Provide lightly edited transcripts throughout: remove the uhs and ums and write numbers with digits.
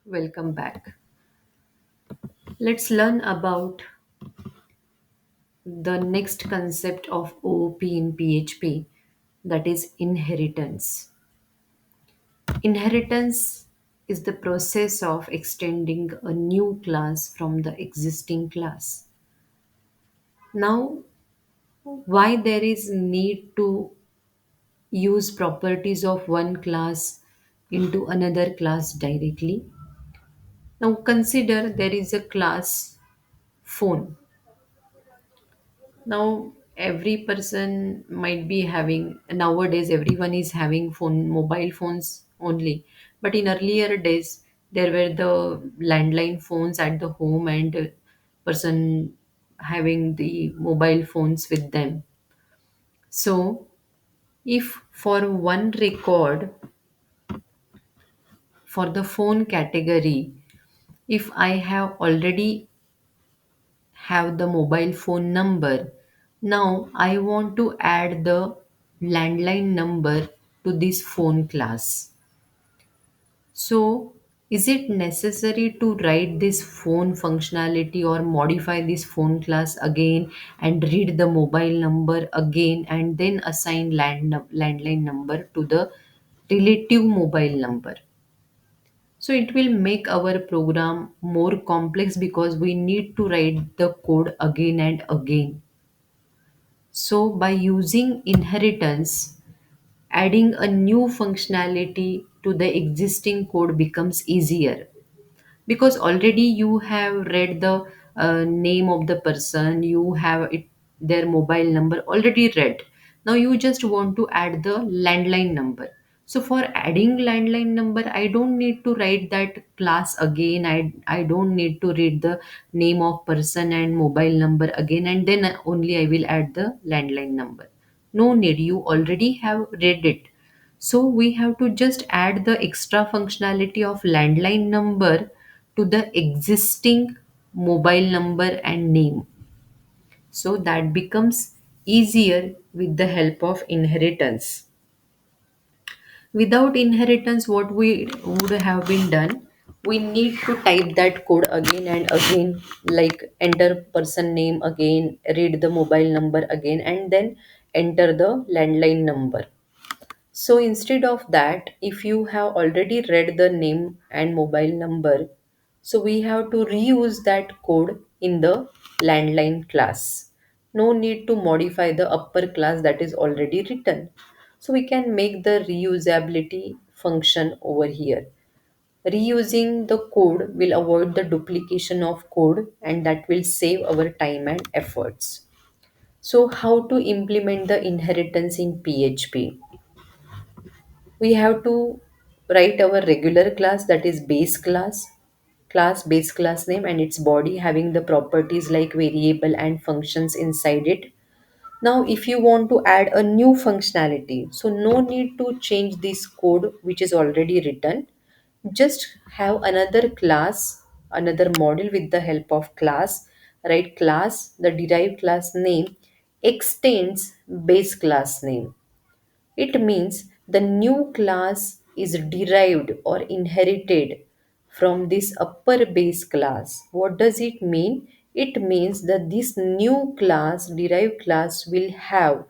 Welcome back. Let's learn about the next concept of OOP in PHP, that is inheritance. Inheritance is the process of extending a new class from the existing class. Now, why there is need to use properties of one class into another class directly? Now, consider there is a class phone. Now every person might be having, nowadays everyone is having mobile phones only, but in earlier days there were the landline phones at the home, and person having the mobile phones with them. So if for one record for the phone category, if I have already have the mobile phone number. Now I want to add the landline number to this phone class. So is it necessary to write this phone functionality or modify this phone class again and read the mobile number again and then assign landline number to the relative mobile number? So it will make our program more complex because we need to write the code again and again. So by using inheritance, adding a new functionality to the existing code becomes easier, because already you have read the name of the person, you have their mobile number already read. Now you just want to add the landline number. So for adding landline number, I don't need to write that class again. I don't need to read the name of person and mobile number again, and then only I will add the landline number. No need, you already have read it. So we have to just add the extra functionality of landline number to the existing mobile number and name. So that becomes easier with the help of inheritance. Without inheritance, what we would have been done, we need to type that code again and again, like enter person name again, read the mobile number again, and then enter the landline number. So instead of that, if you have already read the name and mobile number, so we have to reuse that code in the landline class. No need to modify the upper class that is already written. So we can make the reusability function over here. Reusing the code will avoid the duplication of code, and that will save our time and efforts. So how to implement the inheritance in PHP? We have to write our regular class, that is base class name and its body having the properties like variable and functions inside it. Now if you want to add a new functionality, so no need to change this code which is already written. Just have another class, another model with the help of class. Write class, the derived class name extends base class name. It means the new class is derived or inherited from this upper base class. What does it mean? It means that this new class, derived class, will have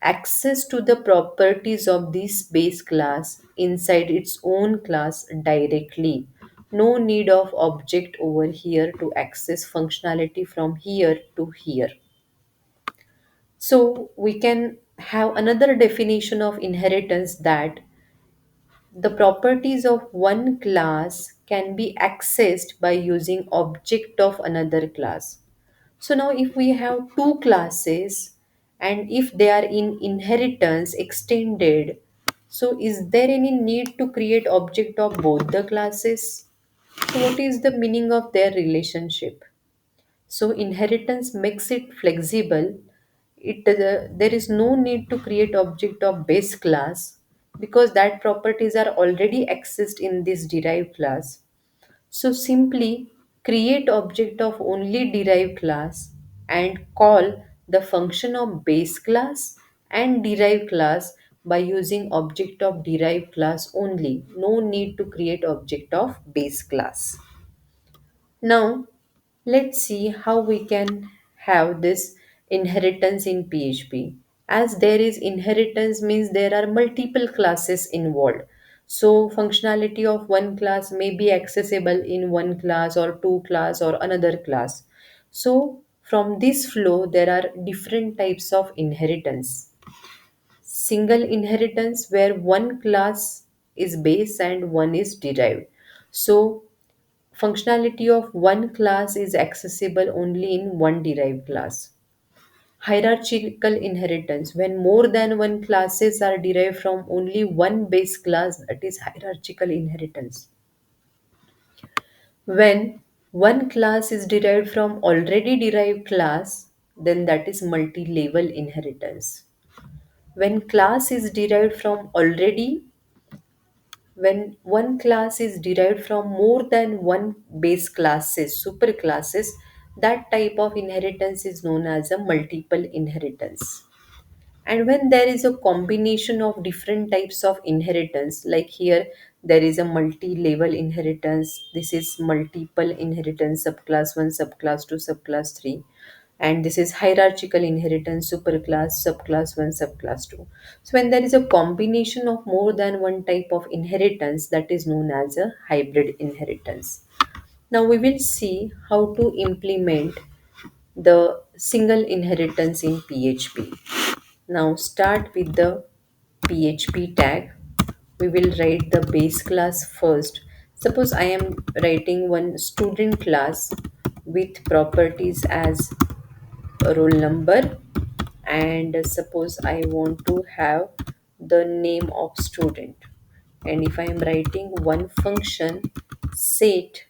access to the properties of this base class inside its own class directly. No need of object over here to access functionality from here to here. So we can have another definition of inheritance, that the properties of one class can be accessed by using object of another class. So now if we have two classes and if they are in inheritance extended, so is there any need to create object of both the classes? So what is the meaning of their relationship? So inheritance makes it flexible. There is no need to create object of base class because that properties are already accessed in this derived class. So simply create object of only derived class and call the function of base class and derived class by using object of derived class only. No need to create object of base class. Now, let's see how we can have this inheritance in PHP. As there is inheritance means there are multiple classes involved. So functionality of one class may be accessible in one class or two class or another class. So from this flow there are different types of inheritance. Single inheritance where one class is base and one is derived. So functionality of one class is accessible only in one derived class. Hierarchical inheritance, when more than one classes are derived from only one base class, that is hierarchical inheritance. When one class is derived from already derived class, then that is multi-level inheritance. When class is derived from already when one class is derived from more than one base classes, superclasses, that type of inheritance is known as a multiple inheritance. And when there is a combination of different types of inheritance, like here there is a multi-level inheritance, this is multiple inheritance, subclass 1, subclass 2, subclass 3, and this is hierarchical inheritance, superclass, subclass 1, subclass 2. So when there is a combination of more than one type of inheritance, that is known as a hybrid inheritance. Now we will see how to implement the single inheritance in PHP. Now start with the PHP tag. We will write the base class first. Suppose I am writing one student class with properties as a roll number, and suppose I want to have the name of student, and if I am writing one function set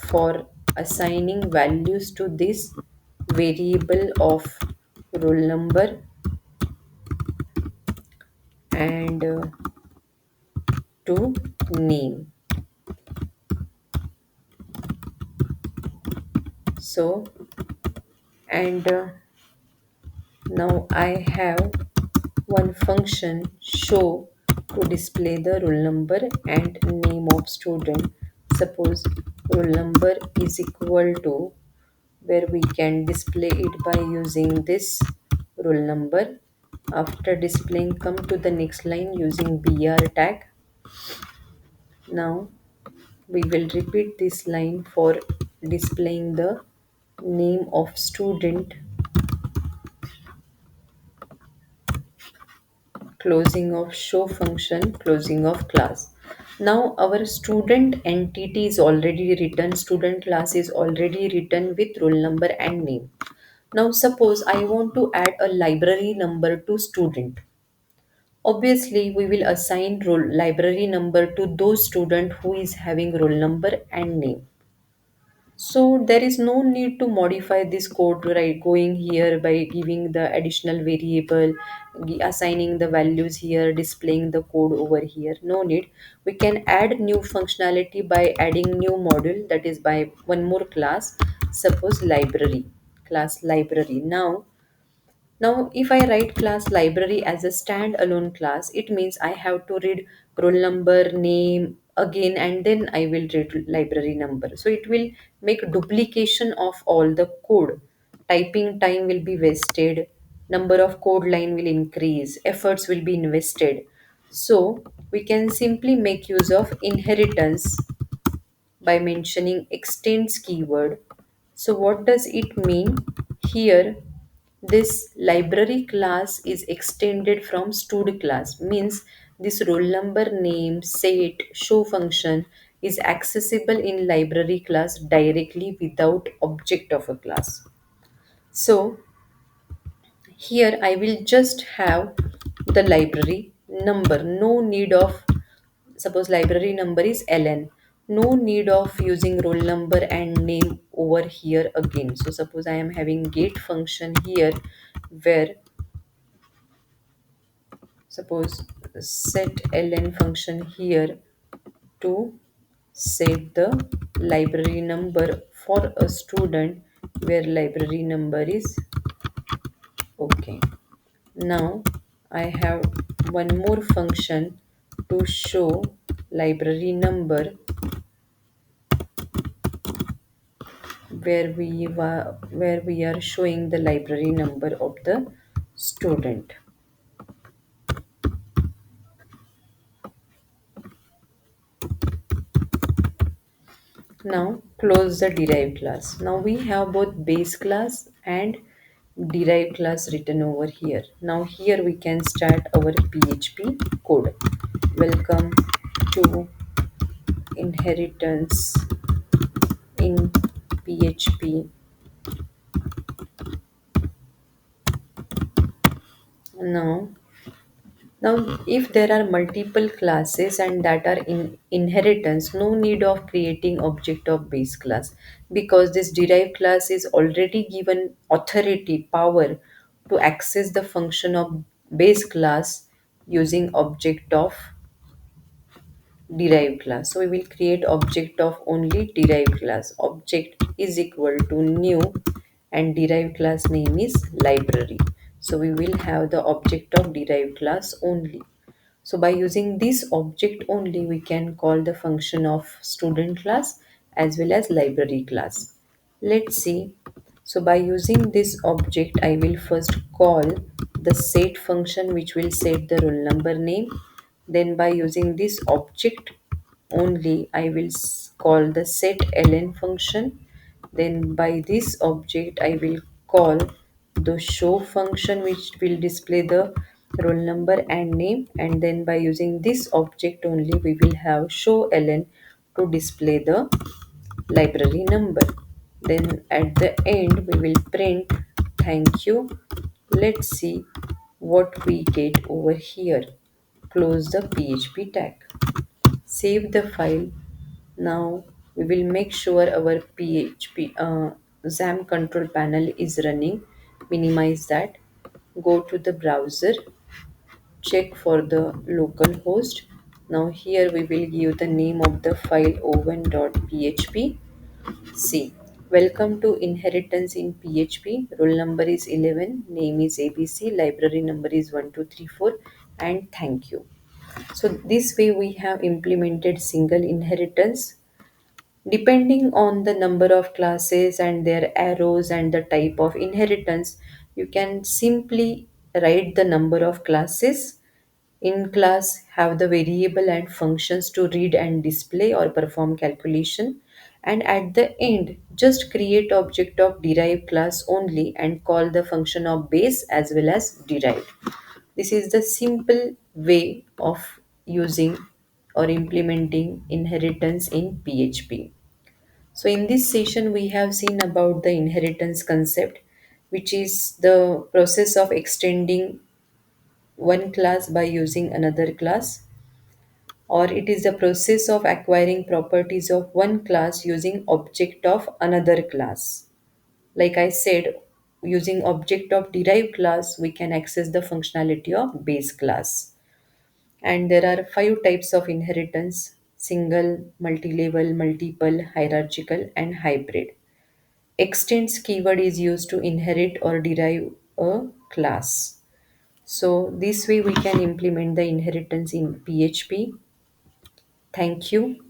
for assigning values to this variable of roll number and to name. So and now I have one function show to display the roll number and name of student. Suppose roll number is equal to, where we can display it by using this roll number. After displaying, come to the next line using br tag. Now we will repeat this line for displaying the name of student, closing of show function, closing of class. Now our student entity is already written, student class is already written with roll number and name. Now suppose I want to add a library number to student. Obviously we will assign roll library number to those student who is having roll number and name. So there is no need to modify this code, right? Going here by giving the additional variable, assigning the values here, displaying the code over here. No need. We can add new functionality by adding new module, that is by one more class. Suppose library, class library. Now, if I write class library as a standalone class, it means I have to read roll number, name again, and then I will read library number. So it will make duplication of all the code. Typing time will be wasted, number of code line will increase, efforts will be invested. So we can simply make use of inheritance by mentioning extends keyword. So what does it mean? Here this library class is extended from stud class, means this roll number, name, set, show function is accessible in library class directly without object of a class. So here I will just have the library number, no need of, suppose library number is ln, no need of using roll number and name over here again. So suppose I am having get function here, where suppose set ln function here to set the library number for a student where library number is okay. Now I have one more function to show library number where we are showing the library number of the student. Now close the derived class. Now we have both base class and derived class written over here. Now here we can start our PHP code. Welcome to inheritance in PHP. Now if there are multiple classes and that are in inheritance, no need of creating object of base class, because this derived class is already given authority, power to access the function of base class using object of derived class. So we will create object of only derived class. Object is equal to new and derived class name is library. So we will have the object of derived class only. So by using this object only, we can call the function of student class as well as library class. Let's see. So by using this object, I will first call the set function which will set the roll number name. Then by using this object only, I will call the set ln function. Then by this object, I will call the show function which will display the roll number and name. And then by using this object only, we will have show ln to display the library number. Then at the end, we will print thank you. Let's see what we get over here. Close the PHP tag. Save the file. Now we will make sure our PHP XAMPP control panel is running. Minimize that. Go to the browser. Check for the local host. Now here we will give the name of the file o1.php. See, welcome to inheritance in PHP. Roll number is 11, name is ABC, library number is 1234, and thank you. So this way we have implemented single inheritance. Depending on the number of classes and their arrows and the type of inheritance, you can simply write the number of classes in class, have the variable and functions to read and display or perform calculation, and at the end just create object of derived class only and call the function of base as well as derived. This is the simple way of using or implementing inheritance in PHP. So in this session we have seen about the inheritance concept, which is the process of extending one class by using another class, or it is the process of acquiring properties of one class using object of another class. Like I said, using object of derived class, we can access the functionality of base class. And there are five types of inheritance: single, multi-level, multiple, hierarchical, and hybrid. Extends keyword is used to inherit or derive a class. So this way we can implement the inheritance in PHP. Thank you.